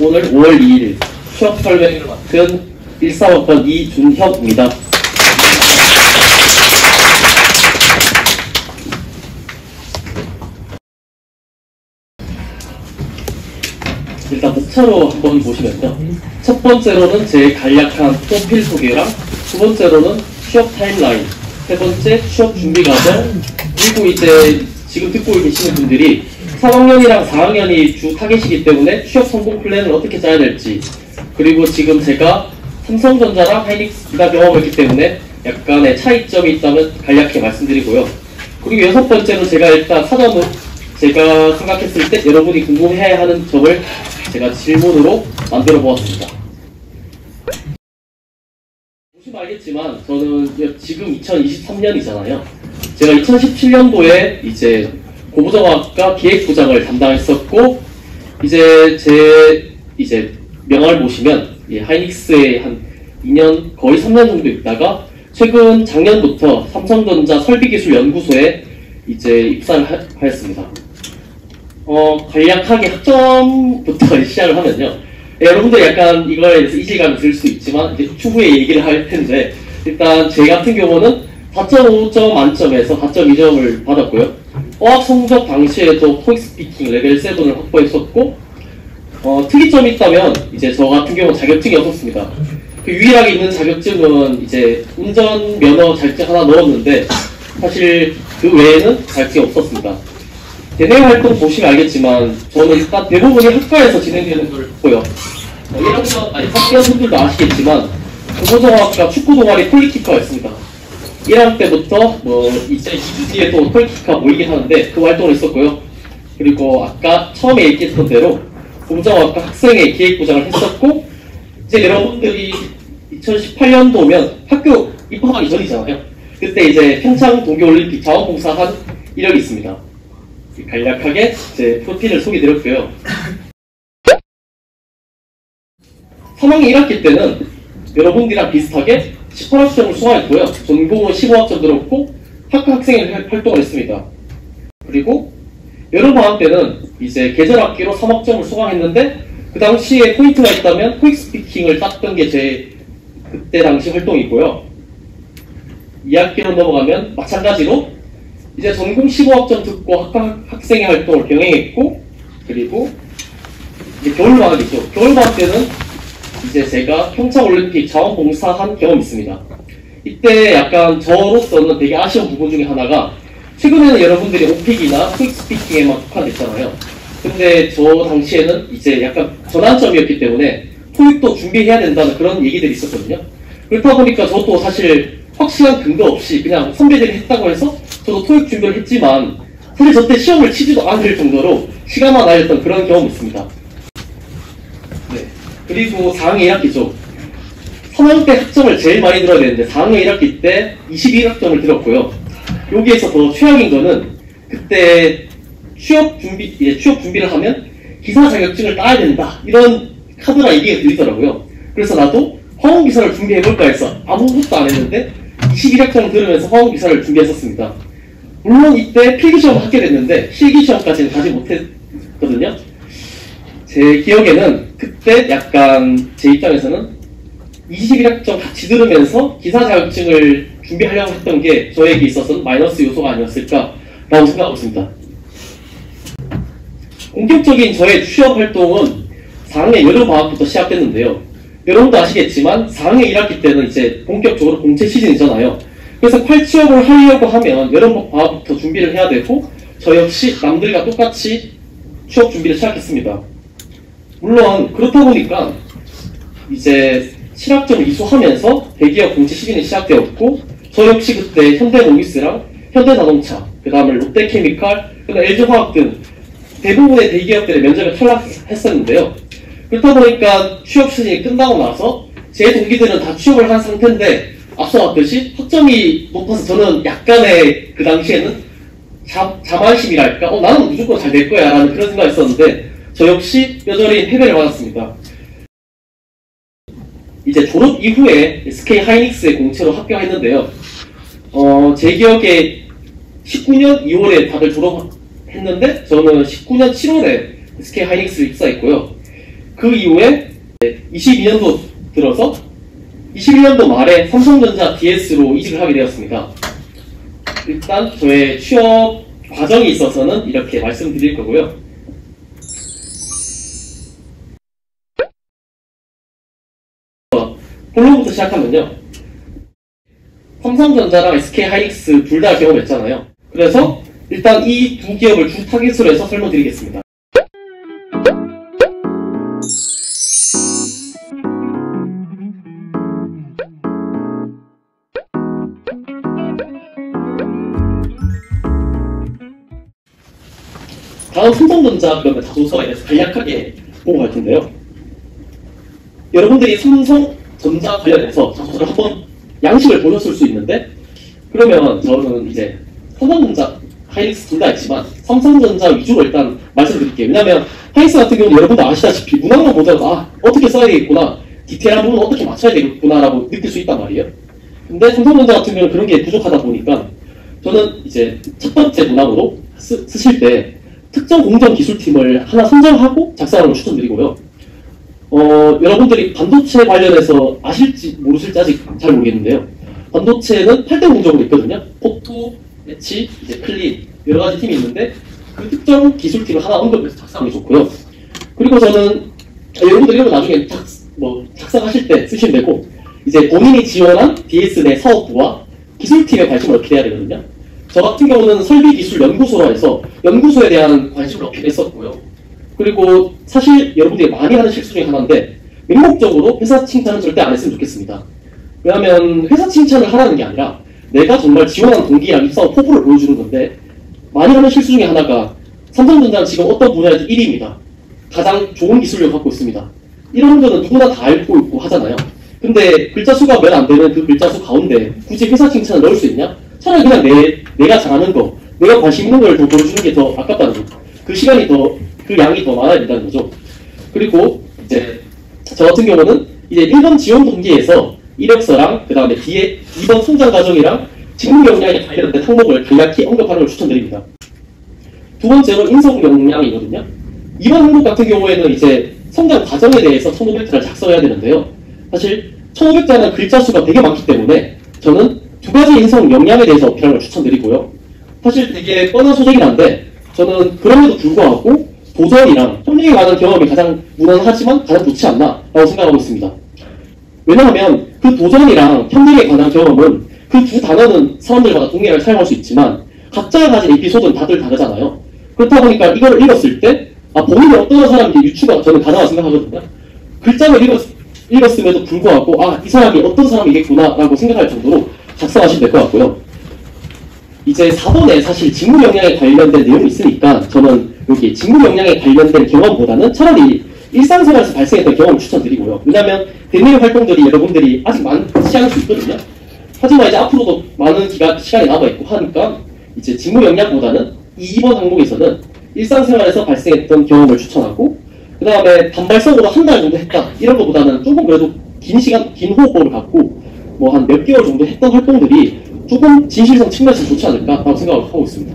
오늘 5월 2일 취업 설명을 맡은 13학번 이준혁입니다. 일단 목차로 한번 보시면요. 첫 번째로는 제 간략한 프로필 소개랑 두 번째로는 취업 타임라인, 세 번째 취업 준비 과정, 그리고 이제 지금 듣고 계시는 분들이 3학년이랑 4학년이 주 타겟이기 때문에 취업 성공 플랜을 어떻게 짜야 될지, 그리고 지금 제가 삼성전자랑 하이닉스가 경험했기 때문에 약간의 차이점이 있다면 간략히 말씀드리고요. 그리고 여섯 번째로 제가 일단 사전으로 제가 생각했을 때 여러분이 궁금해야 하는 점을 제가 질문으로 만들어 보았습니다. 보시면 알겠지만 저는 지금 2023년이잖아요. 제가 2017년도에 이제 고부정학과 기획부장을 담당했었고, 이제 제 명함을 보시면 하이닉스에 한 2년, 거의 3년 정도 있다가 최근 작년부터 삼성전자 설비기술연구소에 이제 입사를 하였습니다. 간략하게 학점부터 시작을 하면요. 여러분들 약간 이거에 대해서 이질감이 들 수 있지만 이제 추후에 얘기를 할 텐데, 일단 제 같은 경우는 4.5점 만점에서 4.2점을 받았고요. 어학 성적 당시에도 토익 스피킹 레벨 7을 확보했었고, 특이점이 있다면 이제 저 같은 경우는 자격증이 없었습니다. 그 유일하게 있는 자격증은 이제 운전면허 자격증 하나 넣었는데 사실 그 외에는 자격증이 없었습니다. 대내 활동 보시면 알겠지만 저는 일단 대부분이 학과에서 진행되는 걸 했고요. 1학년 분들도 아시겠지만 고부정학과 축구 동아리 폴리키커가 있습니다. 1학년 때부터 이제 2주 뒤에 또 폴리키커가 모이긴 하는데 그 활동을 했었고요. 그리고 아까 처음에 얘기했던 대로 고부정학과 학생회 기획부장을 했었고, 이제 여러분들이 2018년도면 학교 입학하기 전이잖아요. 그때 이제 평창 동계올림픽 자원봉사한 이력이 있습니다. 간략하게 제 프로필을 소개드렸고요. 3학년 1학기 때는 여러분들이랑 비슷하게 18학점을 수강했고요. 전공은 15학점 들었고 학과 학생회 활동을 했습니다. 그리고 여름방학 때는 이제 계절학기로 3학점을 수강했는데 그 당시에 포인트가 있다면 토익 스피킹을 땄던 게 제 그때 당시 활동이고요. 2학기로 넘어가면 마찬가지로 이제 전공 15학점 듣고 학과 학생회 활동을 병행했고, 그리고 이제 겨울방학이죠. 겨울방학 때는 이제 제가 평창올림픽 자원봉사한 경험이 있습니다. 이때 약간 저로서는 되게 아쉬운 부분 중에 하나가, 최근에는 여러분들이 오픽이나 토익 스피킹에만 국한됐잖아요. 근데 저 당시에는 이제 약간 전환점이었기 때문에 토익도 준비해야 된다는 그런 얘기들이 있었거든요. 그렇다 보니까 저도 사실 확실한 근거 없이 그냥 선배들이 했다고 해서 저도 토익 준비를 했지만 사실 저때 시험을 치지도 않을 정도로 시간만 날렸던 그런 경험이 있습니다. 네. 그리고 4학년 1학기죠. 3학년 때 학점을 제일 많이 들어야 되는데 4학년 1학기 때 21학점을 들었고요. 여기에서 더 최악인 거는 그때 취업 준비를 하면 기사 자격증을 따야 된다, 이런 카드나 얘기가 들리더라고요. 그래서 나도 화공기사를 준비해볼까 해서 아무것도 안 했는데 21학점을 들으면서 화공기사를 준비했었습니다. 물론 이때 필기시험을 하게 됐는데 실기시험까지는 가지 못했거든요. 제 기억에는 그때 약간 제 입장에서는 21학점 같이 들으면서 기사 자격증을 준비하려고 했던 게 저에게 있어서는 마이너스 요소가 아니었을까라고 생각하고 있습니다. 본격적인 저의 취업 활동은 4학년 여름방학부터 시작됐는데요. 여러분도 아시겠지만 4학년 1학기 때는 이제 본격적으로 공채 시즌이잖아요. 그래서 팔취업을 하려고 하면 여름방학부터 준비를 해야 되고, 저 역시 남들과 똑같이 취업 준비를 시작했습니다. 물론 그렇다 보니까 이제 7학점을 이수하면서 대기업 공채 시즌이 시작되었고, 저 역시 그때 현대모비스랑 현대자동차, 그 다음에 롯데케미칼, 그다음 LG화학 등 대부분의 대기업들의 면접에 탈락했었는데요. 그렇다 보니까 취업 시즌이 끝나고 나서 제 동기들은 다 취업을 한 상태인데, 앞서 봤듯이 학점이 높아서 저는 약간의 그 당시에는 자만심이랄까? 나는 무조건 잘 될 거야 라는 그런 생각이 있었는데, 저 역시 뼈저린 패배를 받았습니다. 이제 졸업 이후에 SK 하이닉스의 공채로 합격했는데요. 제 기억에 19년 2월에 다들 졸업했는데 저는 19년 7월에 SK 하이닉스를 입사했고요. 그 이후에 22년도 들어서 21년도 말에 삼성전자 DS로 이직을 하게 되었습니다. 일단 저의 취업 과정이 있어서는 이렇게 말씀드릴 거고요. 본론부터 시작하면요. 삼성전자랑 SK하이닉스 둘 다 경험했잖아요. 그래서 일단 이 두 기업을 주 타깃으로 해서 설명드리겠습니다. 다음 삼성전자 그러면 자소서에 대해서 간략하게 보고 갈 텐데요. 여러분들이 삼성전자 관련해서 자소서를 한번 양식을 보셨을 수 있는데, 그러면 저는 이제 삼성전자, 하이닉스 둘 다 있지만 삼성전자 위주로 일단 말씀드릴게요. 왜냐면 하이닉스 같은 경우는 여러분도 아시다시피 문항만 보자고 어떻게 써야 되겠구나, 디테일한 부분은 어떻게 맞춰야 되겠구나 라고 느낄 수 있단 말이에요. 근데 삼성전자 같은 경우는 그런 게 부족하다 보니까 저는 이제 첫 번째 문항으로 쓰실 때 특정 공정 기술팀을 하나 선정하고 작성하는 걸 추천드리고요. 여러분들이 반도체 관련해서 아실지 모르실지 아직 잘 모르겠는데요. 반도체는 8대 공정으로 있거든요. 포토, 에치, 이제 클린 여러 가지 팀이 있는데 그 특정 기술팀을 하나 언급해서 작성하는 게 좋고요. 그리고 저는 여러분들이 이런 거 나중에 작성하실 때 쓰시면 되고, 이제 본인이 지원한 DS 내 사업부와 기술팀의 관심을 얻게 해야 되거든요. 저 같은 경우는 설비기술연구소라 해서 연구소에 대한 관심을 얻게 했었고요. 그리고 사실 여러분들이 많이 하는 실수 중에 하나인데, 맹목적으로 회사 칭찬은 절대 안 했으면 좋겠습니다. 왜냐하면 회사 칭찬을 하라는 게 아니라 내가 정말 지원한 동기랑 입사원 포부를 보여주는 건데, 많이 하는 실수 중에 하나가 삼성전자는 지금 어떤 분야에서 1위입니다. 가장 좋은 기술력을 갖고 있습니다. 이런 거는 누구나 다 알고 있고 하잖아요. 근데 글자 수가 몇 안 되는 그 글자 수 가운데 굳이 회사 칭찬을 넣을 수 있냐? 차라리 그냥 내가 잘하는 거, 내가 관심 있는 걸 더 보여주는 게 더 아깝다는 거죠. 그 시간이 그 양이 더 많아야 된다는 거죠. 그리고 이제 저 같은 경우는 이제 1번 지원 동기에서 이력서랑 그 다음에 뒤에 2번 성장 과정이랑 직무 역량에 관련된 항목을 간략히 언급하는 걸 추천드립니다. 두 번째로 인성 역량이거든요. 이번 항목 같은 경우에는 이제 성장 과정에 대해서 1500자를 작성해야 되는데요. 사실 1500자는 글자 수가 되게 많기 때문에 저는 두 가지 인성 역량에 대해서 어필하는 걸 추천드리고요. 사실 되게 뻔한 소재긴 한데 저는 그럼에도 불구하고 도전이랑 협력에 관한 경험이 가장 무난하지만 가장 좋지 않나 라고 생각하고 있습니다. 왜냐하면 그 도전이랑 협력에 관한 경험은 그 두 단어는 사람들마다 동일하게 사용할 수 있지만 각자가 가진 에피소드는 다들 다르잖아요. 그렇다 보니까 이걸 읽었을 때 본인이 어떤 사람인지 유추가 저는 가능하다고 생각하거든요. 글자를 읽었음에도 불구하고 이 사람이 어떤 사람이겠구나 라고 생각할 정도로 작성하시면 될 것 같고요. 이제 4번에 사실 직무 역량에 관련된 내용이 있으니까 저는 여기 직무 역량에 관련된 경험보다는 차라리 일상생활에서 발생했던 경험을 추천드리고요. 왜냐하면 대내외 활동들이 여러분들이 아직 많지 않을 수 있거든요. 하지만 이제 앞으로도 많은 시간이 남아있고 하니까 이제 직무 역량보다는 2번 항목에서는 일상생활에서 발생했던 경험을 추천하고, 그 다음에 단발성으로 한 달 정도 했다 이런 것보다는 조금 그래도 긴 호흡을 갖고 뭐 한 몇 개월 정도 했던 활동들이 조금 진실성 측면에서 좋지 않을까라고 생각을 하고 있습니다.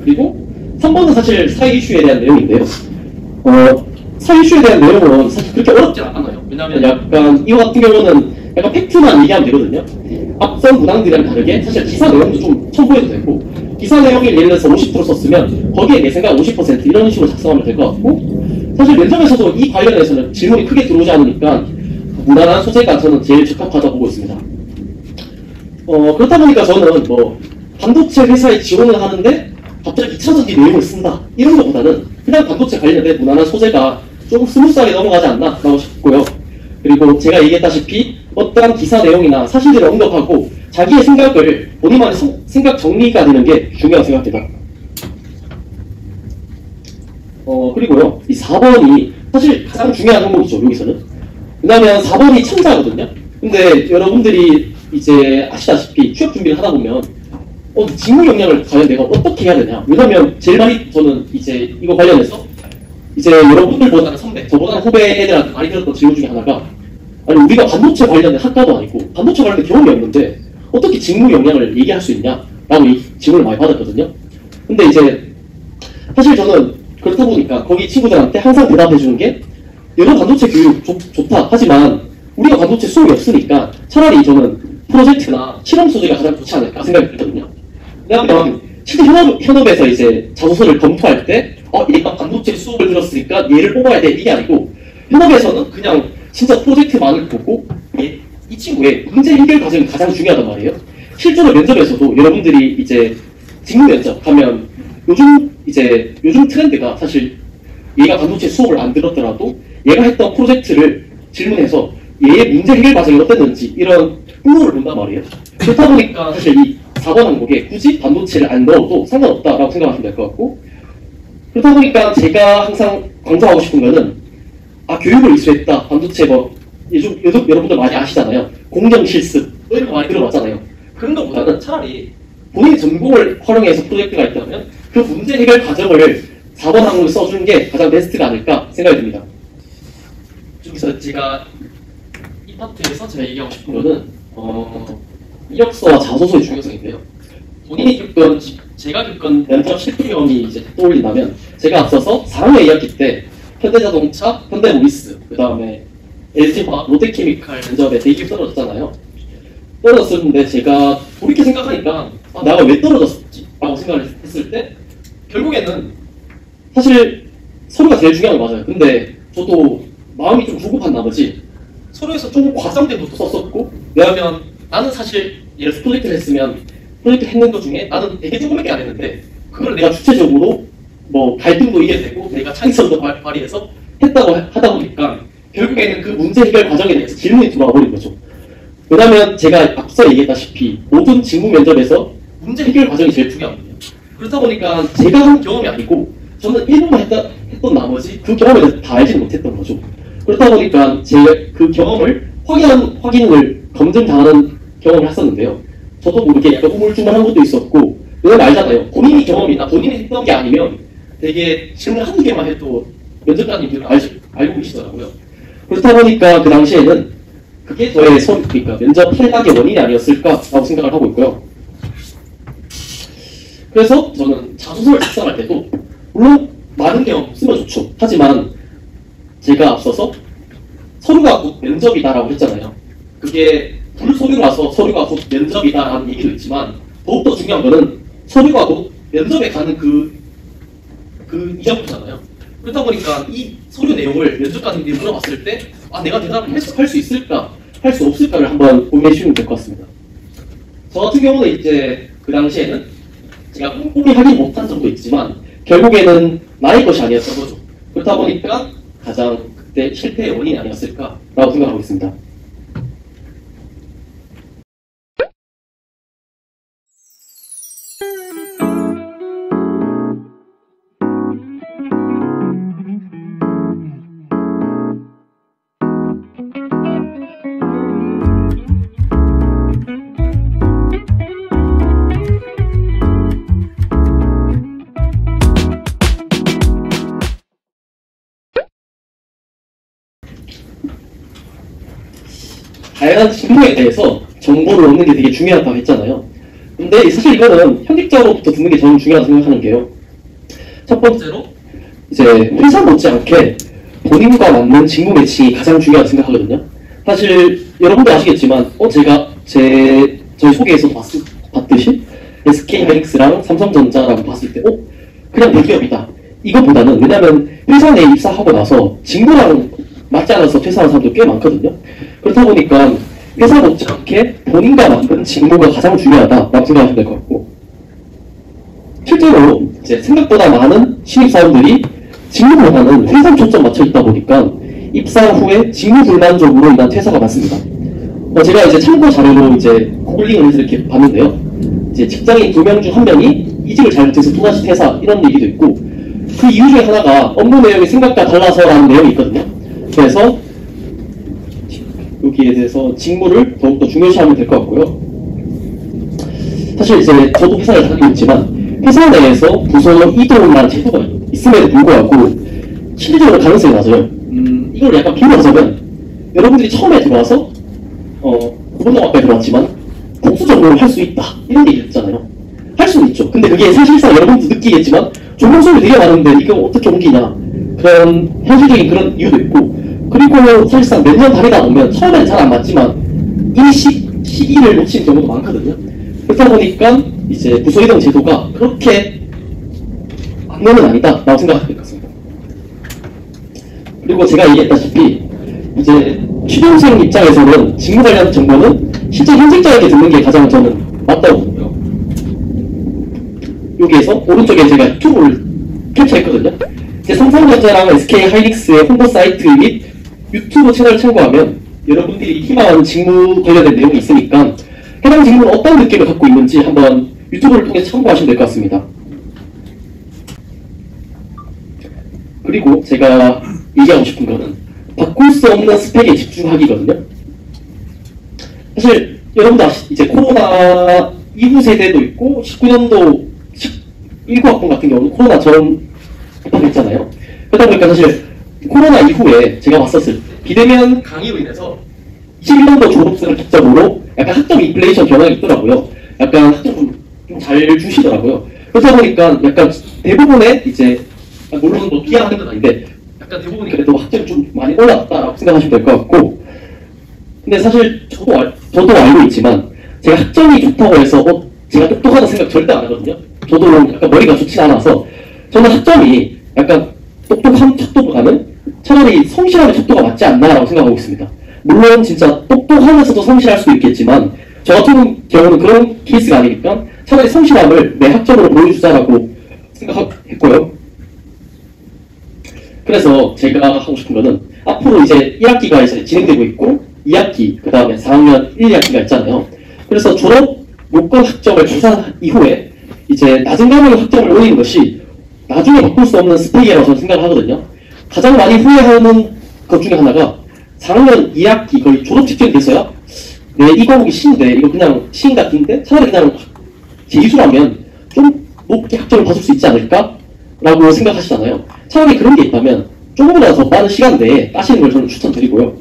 그리고 3번은 사실 사회 이슈에 대한 내용인데요. 사회 이슈에 대한 내용은 사실 그렇게 어렵지 않아요. 왜냐하면 약간 이거 같은 경우는 약간 팩트만 얘기하면 되거든요. 앞선 문항들이랑 다르게 사실 기사 내용도 좀 첨부해도 되고, 기사 내용이 예를 들어서 50% 썼으면 거기에 내 생각 50% 이런 식으로 작성하면 될 것 같고, 사실 면접에서도 이 관련해서는 질문이 크게 들어오지 않으니까 무난한 소재가 저는 제일 적합하다고 보고 있습니다. 그렇다 보니까 저는 반도체 회사에 지원을 하는데 갑자기 2차전지 내용을 쓴다 이런 것보다는 그냥 반도체 관련된 무난한 소재가 조금 스무스하게 넘어가지 않나 라고 싶고요. 그리고 제가 얘기했다시피 어떠한 기사 내용이나 사실들을 언급하고 자기의 생각을 본인만의 생각 정리가 되는 게 중요하다고 생각합니다. 그리고요, 이 4번이 사실 가장 중요한 항목이죠, 여기서는. 왜냐하면 4번이 청자거든요. 근데 여러분들이 이제 아시다시피 취업 준비를 하다 보면 직무 역량을 과연 내가 어떻게 해야 되냐. 왜냐면 제일 많이 저는 이제 이거 관련해서 이제 여러분들보다는 선배, 저보다는 후배 애들한테 많이 들었던 질문 중에 하나가, 아니 우리가 반도체 관련된 학과도 아니고 반도체 관련된 경험이 없는데 어떻게 직무 역량을 얘기할 수 있냐 라고 이 질문을 많이 받았거든요. 근데 이제 사실 저는 그렇다 보니까 거기 친구들한테 항상 대답해 주는 게, 여러 반도체 교육 좋다 하지만 우리가 반도체 수업이 없으니까 차라리 저는 프로젝트나 실험 소재가 가장 좋지 않을까 생각이 들거든요. 왜냐하면 실제 현업에서 이제 자소서를 검토할 때 얘가 반도체 수업을 들었으니까 얘를 뽑아야 돼 이게 아니고 현업에서는 그냥 진짜 프로젝트만을 보고 이 친구의 문제 해결 과정이 가장 중요하단 말이에요. 실제로 면접에서도 여러분들이 이제 직무 면접 하면 요즘 트렌드가 사실 얘가 반도체 수업을 안 들었더라도 얘가 했던 프로젝트를 질문해서 얘의 문제 해결 과정이 어땠는지 이런 후보를 본단 말이에요. 그렇다 보니까 사실 이 4번 항목에 굳이 반도체를 안 넣어도 상관없다라고 생각하시면 될 것 같고, 그렇다 보니까 제가 항상 강조하고 싶은 거는 교육을 이수했다. 반도체 요즘 여러분들 많이 아시잖아요. 공정 실습 이런 거 많이 들어봤잖아요. 그런 것보다는 차라리 본인의 전공을 활용해서 프로젝트가 있다면 그 문제 해결 과정을 4번 항목을 써주는 게 가장 베스트가 아닐까 생각이 듭니다. 여기서 제가 이 파트에서 제가 얘기하고 싶은 거는 이력서와 자소서의 중요성인데요. 본인이 겪은, 제가 겪은 면접 실패 경험이 이제 떠올린다면 제가 앞서서 4학년 2학기 때 현대자동차, 현대모비스, 그 다음에 LG화학, 롯데케미칼 면접에 대기 떨어졌잖아요. 떨어졌었는데 제가 돌이켜 생각하니까 내가 왜 떨어졌지? 라고 생각을 했을 때 결국에는 사실 서류가 제일 중요한 거 맞아요. 근데 저도 마음이 좀 조급한 나머지 서류에서 조금 과장된 것도 썼었고, 왜냐하면 나는 사실 예를 들어서 프로젝트를 했으면 프로젝트 했는 것 중에 나는 되게 조금밖에 안 했는데 그걸 내가 주체적으로 갈등도 이겨내고 내가 창의성도 발휘해서 했다고 하다 보니까 결국에는 그 문제 해결 과정에 대해서 질문이 들어와 버린 거죠. 왜냐하면 제가 앞서 얘기했다시피 모든 직무 면접에서 문제 해결 과정이 제일 중요하거든요. 그렇다 보니까 제가 한 경험이 아니고 저는 1분만 했던 나머지 그 경험에 대해서 다 알지는 못했던 거죠. 그렇다 보니까 제가 그 경험을 확인을 검증당하는 경험을 했었는데요. 저도 모르게 약간 우물쭈물한 것도 있었고, 왜냐면 알잖아요. 본인이 경험이나 본인이 했던 게 아니면 되게 질문 한두 개만 해도 면접관님들은 알고 계시더라고요. 그렇다 보니까 그 당시에는 그게 저의 그러니까 면접 탈락의 원인이 아니었을까라고 생각을 하고 있고요. 그래서 저는 자소서를 작성할 때도 물론 많은 경험 쓰면 좋죠. 하지만 제가 앞서서 서류가 곧 면접이다라고 했잖아요. 그게 불서류라서 서류가 곧 면접이다라는 얘기도 있지만 더욱더 중요한 거는 서류가 곧 면접에 가는 그 이정표잖아요. 그렇다 보니까 이 서류 내용을 면접관님들이 물어봤을 때 내가 대답을 할 수 있을까, 할 수 없을까를 한번 고민해 주시면 될 것 같습니다. 저 같은 경우는 이제 그 당시에는 제가 꼼꼼히 하지 못한 점도 있지만 결국에는 나의 것이 아니었던 거죠. 그렇다 보니까 가장 그때 실패의 원인이 아니었을까라고 생각하고 있습니다. 다양한 직무에 대해서 정보를 얻는 게 되게 중요하다고 했잖아요. 근데 사실 이거는 현직자로부터 듣는 게 저는 중요하다고 생각하는 게요. 첫 번째로 이제 회사 못지않게 본인과 맞는 직무 매칭이 가장 중요하다고 생각하거든요. 사실 여러분도 아시겠지만 저희 소개에서도 봤듯이 SK하이닉스랑 삼성전자라고 봤을 때 그냥 대기업이다. 이거보다는 왜냐면 회사 내에 입사하고 나서 직무랑 맞지 않아서 퇴사하는 사람도 꽤 많거든요. 그렇다 보니까 회사 못지않게 본인과 맞는 직무가 가장 중요하다라고 생각하시면 될 것 같고, 실제로 이제 생각보다 많은 신입사원들이 직무보다는 회사에 초점 맞춰 있다 보니까 입사 후에 직무 불만족으로 인한 퇴사가 많습니다. 제가 이제 참고 자료로 이제 구글링을 해서 이렇게 봤는데요. 이제 직장인 2명 중 1명이 이직을 잘못해서 또다시 퇴사 이런 얘기도 있고, 그 이유 중에 하나가 업무 내용이 생각과 달라서라는 내용이 있거든요. 그래서 여기에 대해서 직무를 더욱더 중요시하면 될 것 같고요. 사실 이제 저도 회사를 다니고 있지만 회사 내에서 부서 이동이라는 제도가 있음에도 불구하고 실질적으로 가능성이 낮아요. 이걸 약간 비유하자면 여러분들이 처음에 들어와서 9분 동안 들어왔지만 복수적으로 할 수 있다 이런 얘기 했잖아요. 할 수는 있죠. 근데 그게 사실상 여러분도 느끼겠지만 조명소리 되게 많은데 이거 어떻게 옮기냐, 그런 현실적인 그런 이유도 있고, 그리고 사실상 몇 년 다니다 보면 처음엔 잘 안 맞지만 이 시기를 놓친 경우도 많거든요. 그렇다 보니까 이제 부서 이동 제도가 그렇게 악몽은 아니다라고 생각하게 됐습니다. 그리고 제가 얘기했다시피 이제 취준생 입장에서는 직무 관련 정보는 실제 현직자에게 듣는 게 가장 저는 맞다고 보고요. 여기에서 오른쪽에 제가 유튜브를 캡처했거든요. 제 삼성전자랑 SK 하이닉스의 홍보 사이트 및 유튜브 채널을 참고하면 여러분들이 희망하는 직무 관련된 내용이 있으니까 해당 직무는 어떤 느낌을 갖고 있는지 한번 유튜브를 통해서 참고하시면 될 것 같습니다. 그리고 제가 얘기하고 싶은 거는 바꿀 수 없는 스펙에 집중하기거든요. 사실 여러분도 이제 코로나 이후 세대도 있고 19년도 19학번 같은 경우는 코로나 전 했잖아요. 그러다 보니까 사실 코로나 이후에 제가 봤었을 때 비대면 강의로 인해서 21년도 졸업생을 기점으로 약간 학점 인플레이션 경향이 있더라고요. 약간 학점 좀 잘 주시더라고요. 그러다 보니까 약간 대부분의 이제 물론 뭐 비하하는 건 아닌데 약간 대부분이 그래도 학점이 좀 많이 올랐다라고 생각하시면 될 것 같고, 근데 사실 저도 알고 있지만 제가 학점이 좋다고 해서 제가 똑똑하다 생각 절대 안 하거든요. 저도 약간 머리가 좋지 않아서 저는 학점이 약간 똑똑한 척도보다는 차라리 성실함의 척도가 맞지 않나라고 생각하고 있습니다. 물론 진짜 똑똑하면서도 성실할 수도 있겠지만 저 같은 경우는 그런 케이스가 아니니까 차라리 성실함을 내 학점으로 보여주자라고 생각했고요. 그래서 제가 하고 싶은 거는 앞으로 이제 1학기가 이제 진행되고 있고 2학기, 그 다음에 4학년 1, 2학기가 있잖아요. 그래서 졸업 요건 학점을 계산 이후에 이제 낮은 과목의 학점을 올리는 것이 나중에 바꿀 수 없는 스펙이라고 저는 생각을 하거든요. 가장 많이 후회하는 것 중에 하나가 4학년 2학기 거의 졸업 직전이 돼서야 이 과목이 C인데 이거 그냥 C인 같은데 차라리 그냥 재이수라면 좀 높게 학점을 받을 수 있지 않을까? 라고 생각하시잖아요. 차라리 그런 게 있다면 조금이라도 더 빠른 시간 내에 따시는 걸 저는 추천드리고요.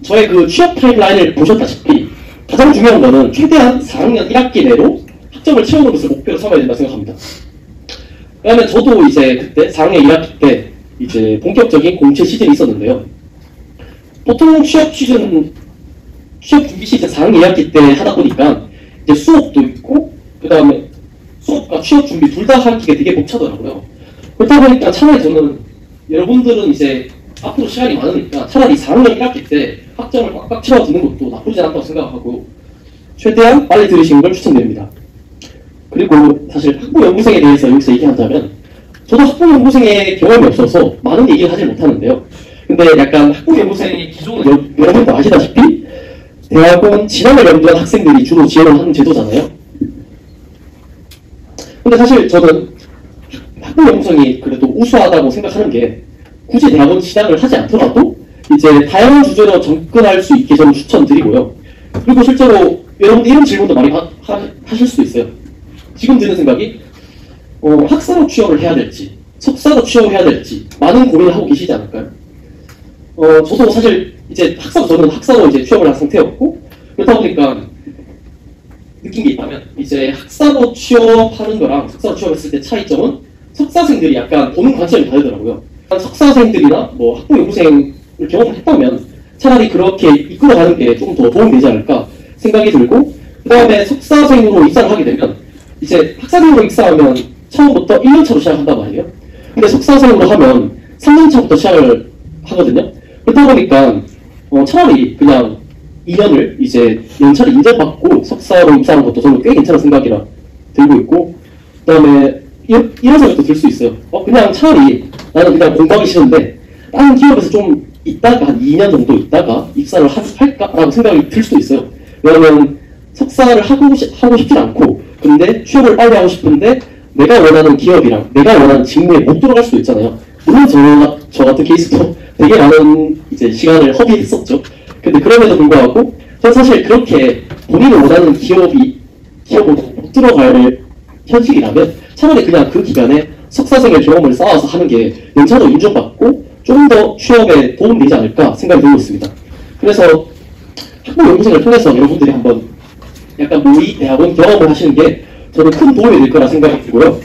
저의 그 취업 타임라인을 보셨다시피 가장 중요한 거는 최대한 4학년 1학기 내로 학점을 채우는 것을 목표로 삼아야 된다고 생각합니다. 왜냐면 저도 이제 그때 4학년 1학기 때 이제 본격적인 공채 시즌이 있었는데요. 보통 취업 준비 시즌 4학년 2학기 때 하다 보니까 이제 수업도 있고 그 다음에 수업과 취업 준비 둘 다 하기가 되게 벅차더라고요. 그렇다 보니까 차라리 저는 여러분들은 이제 앞으로 시간이 많으니까 차라리 4학년 1학기 때 학점을 꽉꽉 채워두는 것도 나쁘지 않다고 생각하고 최대한 빨리 들으시는 걸 추천드립니다. 그리고 사실 학부연구생에 대해서 여기서 얘기하자면 저도 학부연구생의 경험이 없어서 많은 얘기를 하지 못하는데요. 근데 약간 학부연구생의 기존은 여러분도 아시다시피 대학원 진학을 염두한 학생들이 주로 지원을 하는 제도잖아요. 근데 사실 저는 학부연구생이 그래도 우수하다고 생각하는 게 굳이 대학원 진학을 하지 않더라도 이제 다양한 주제로 접근할 수 있게 저는 추천드리고요. 그리고 실제로 여러분들 이런 질문도 많이 하실 수 있어요. 지금 드는 생각이 학사로 취업을 해야 될지 석사로 취업을 해야 될지 많은 고민을 하고 계시지 않을까요? 저도 사실 이제 저는 학사로 이제 취업을 한 상태였고 그렇다 보니까 느낀 게 있다면 이제 학사로 취업하는 거랑 석사로 취업했을 때 차이점은 석사생들이 약간 보는 관점이 다르더라고요. 석사생들이나 뭐 학부연구생을 경험을 했다면 차라리 그렇게 이끌어가는 게 조금 더 도움이 되지 않을까 생각이 들고, 그 다음에 석사생으로 입사를 하게 되면 이제 학사생으로 입사하면 처음부터 1년차로 시작한단 말이에요. 근데 석사생으로 하면 3년차부터 시작을 하거든요. 그렇다 보니까 차라리 그냥 2년을 이제 연차를 인정받고 석사로 입사하는 것도 저는 꽤 괜찮은 생각이라 들고 있고, 그 다음에 이런 생각도 들 수 있어요. 그냥 차라리 나는 그냥 공부하기 싫은데 다른 기업에서 좀 있다가 한 2년 정도 있다가 입사를 할까라고 생각이 들 수도 있어요. 왜냐면 석사를 하고 싶진 않고 근데 취업을 빨리 하고 싶은데 내가 원하는 기업이랑 내가 원하는 직무에 못 들어갈 수도 있잖아요. 물론 저 같은 케이스도 되게 많은 이제 시간을 허비했었죠. 근데 그럼에도 불구하고 저는 사실 그렇게 본인이 원하는 기업으로 못 들어갈 현실이라면 차라리 그냥 그 기간에 석사생의 경험을 쌓아서 하는 게 연차도 인정받고 좀 더 취업에 도움되지 않을까 생각이 들고 있습니다. 그래서 학부연구생을 통해서 여러분들이 한번 약간 모의 대학원 경험을 하시는 게 저는 큰 도움이 될 거라 생각이 들고요.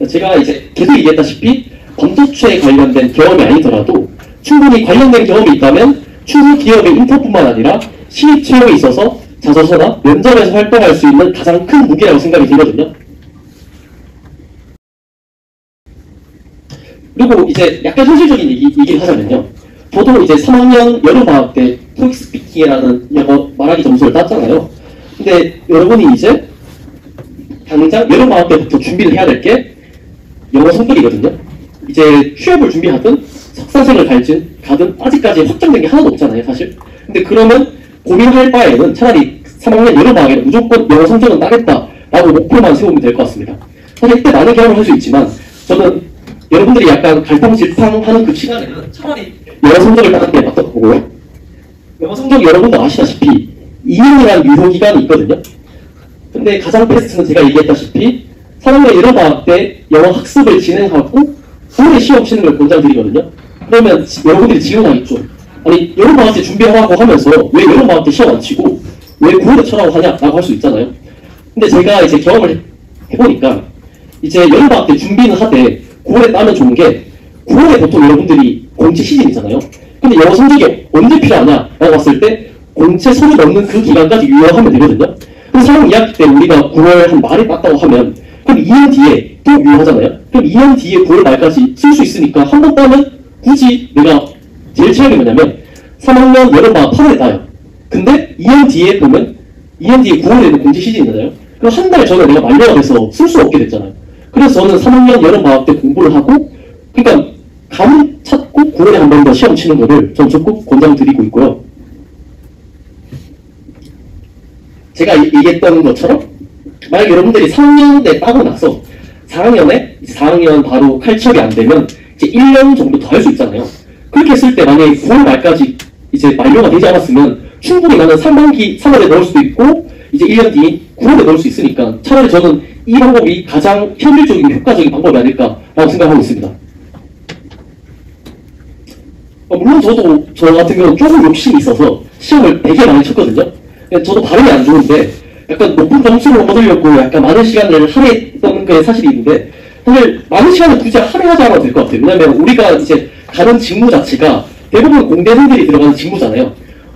제가 이제 계속 얘기했다시피 범죄에 관련된 경험이 아니더라도 충분히 관련된 경험이 있다면 추후 기업의 인턴뿐만 아니라 신입 채용에 있어서 자소서나 면접에서 활동할 수 있는 가장 큰 무기라고 생각이 들거든요. 그리고 이제 약간 현실적인 얘기를 하자면요. 저도 이제 3학년 여름방학 때 토익 스피킹이라는 영어 말하기 점수를 땄잖아요. 근데 여러분이 이제 당장 여름방학 때부터 준비를 해야 될 게 영어 성적이거든요. 이제 취업을 준비하든 석사생을 가든 아직까지 확정된 게 하나도 없잖아요, 사실. 근데 그러면 고민할 바에는 차라리 3학년 여름방학에는 무조건 영어 성적은 따겠다라고 목표만 세우면 될 것 같습니다. 사실 이때 많은 경험을 할 수 있지만 저는 여러분들이 약간 갈팡질팡하는 그 시간에는 차라리 영어 성적을 따는 게 맞다고 보고요. 영어 성적이 여러분도 아시다시피 2년이라는 유효기간이 있거든요. 근데 가장 베스트는 제가 얘기했다시피 3학년 여름방학 때 영어 학습을 진행하고 9월에 시험 치는 걸 권장드리거든요. 그러면 여러분들이 질문하겠죠. 아니 여름방학 때 준비하라고 하면서 왜 여름방학 때 시험 안 치고 왜 9월에 쳐라고 하냐라고 할 수 있잖아요. 근데 제가 이제 경험을 해보니까 이제 여름방학 때 준비는 하되 9월에 따면 좋은 게 9월에 보통 여러분들이 공채 시즌이잖아요. 근데 영어 성적이 언제 필요하냐라고 봤을 때 공채 서류 넣는 그 기간까지 유효하면 되거든요. 그래서 3학년 2학기 때 우리가 9월 한 말에 땄다고 하면 그럼 2년 뒤에 또 유효하잖아요. 그럼 2년 뒤에 9월 말까지 쓸 수 있으니까 한 번 따면 굳이 내가 제일 최악이 뭐냐면 3학년 여름방학 8월에 따요. 근데 2년 뒤에 보면 2년 뒤에 9월에는 공채 시즌이잖아요. 그럼 한 달 전에 내가 만료가 돼서 쓸 수 없게 됐잖아요. 그래서 저는 3학년 여름방학 때 공부를 하고 그러니까 감 찾고 9월에 한 번 더 시험 치는 거를 전 적극 권장드리고 있고요. 제가 얘기했던 것처럼 만약 여러분들이 3학년 때 따고 나서 4학년 바로 칼취업이 안 되면 이제 1년 정도 더 할 수 있잖아요. 그렇게 했을 때 만약에 9월 말까지 이제 만료가 되지 않았으면 충분히 나는 3월에 넣을 수도 있고 이제 1년 뒤 9월에 넣을 수 있으니까 차라리 저는 이 방법이 가장 현실적이고 효과적인 방법이 아닐까라고 생각하고 있습니다. 물론 저도 저 같은 경우는 조금 욕심이 있어서 시험을 되게 많이 쳤거든요. 저도 발음이 안 좋은데 약간 높은 점수를 얻으려고 약간 많은 시간을 할애했던 게 사실이 있는데 사실 많은 시간을 굳이 할애하지 않아도 될 것 같아요. 왜냐면 우리가 이제 가는 직무 자체가 대부분 공대생들이 들어가는 직무잖아요.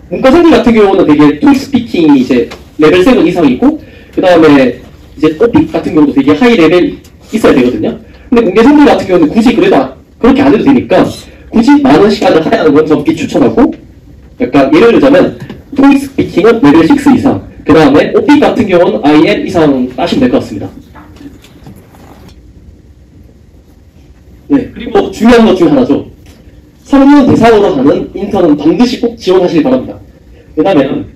문과생들 같은 경우는 되게 토익 스피킹이 이제 레벨 7 이상이고 그 다음에 이제 토픽 같은 경우도 되게 하이 레벨 있어야 되거든요. 근데 공대생들 같은 경우는 굳이 그래도 그렇게 안 해도 되니까 굳이 많은 시간을 할애하는 건 저는 비추천하고 약간 예를 들자면 토익 스피킹은 레벨 6 이상 그 다음에 오픽 같은 경우는 IL 이상 따시면 될 것 같습니다. 네, 그리고 중요한 것 중 하나죠. 3년 대상으로 하는 인턴은 반드시 꼭 지원하시길 바랍니다. 왜냐면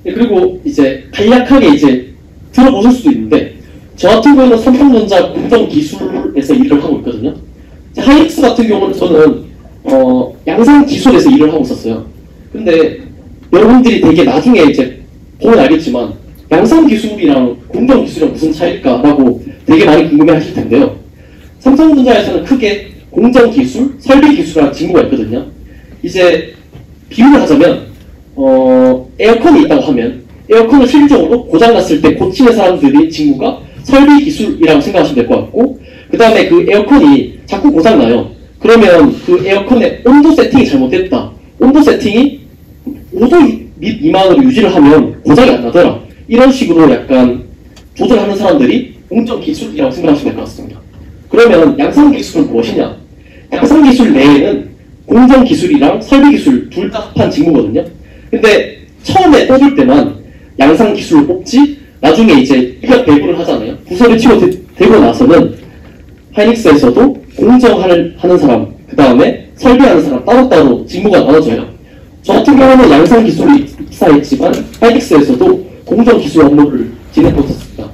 네, 그리고 이제 간략하게 이제 들어보실 수도 있는데 저 같은 경우는 삼성전자 공정기술에서 일을 하고 있거든요. 하이닉스 같은 경우는 저는 양산기술에서 일을 하고 있었어요. 근데 여러분들이 되게 나중에 이제 보면 알겠지만 양산기술이랑 공정기술이랑 무슨 차이일까라고 되게 많이 궁금해하실 텐데요. 삼성전자에서는 크게 공정기술, 설비기술이라는 직무가 있거든요. 이제 비유를 하자면 에어컨이 있다고 하면 에어컨을 실질적으로 고장났을 때 고치는 사람들의 직무가 설비기술이라고 생각하시면 될 것 같고 그 다음에 그 에어컨이 자꾸 고장나요. 그러면 그 에어컨의 온도 세팅이 잘못됐다. 온도 세팅이 5도 미만으로 유지를 하면 고장이 안 나더라. 이런 식으로 약간 조절하는 사람들이 공정기술이라고 생각하시면 될 것 같습니다. 그러면 양산기술은 무엇이냐? 양산기술 내에는 공정기술이랑 설비기술 둘 다 합한 직무거든요. 근데 처음에 뽑을 때만 양산기술을 뽑지 나중에 이제 인력 배분을 하잖아요. 부서를 치고 되고 나서는 하이닉스에서도 공정하는 사람, 그 다음에 설계하는 사람 따로따로 직무가 나눠져요. 저 같은 경우는 양산 기술이 입사했지만 하이닉스에서도 공정 기술 업무를 진행하고 있었습니다.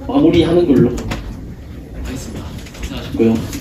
마무리하는 걸로 하겠습니다. 고생하셨고요.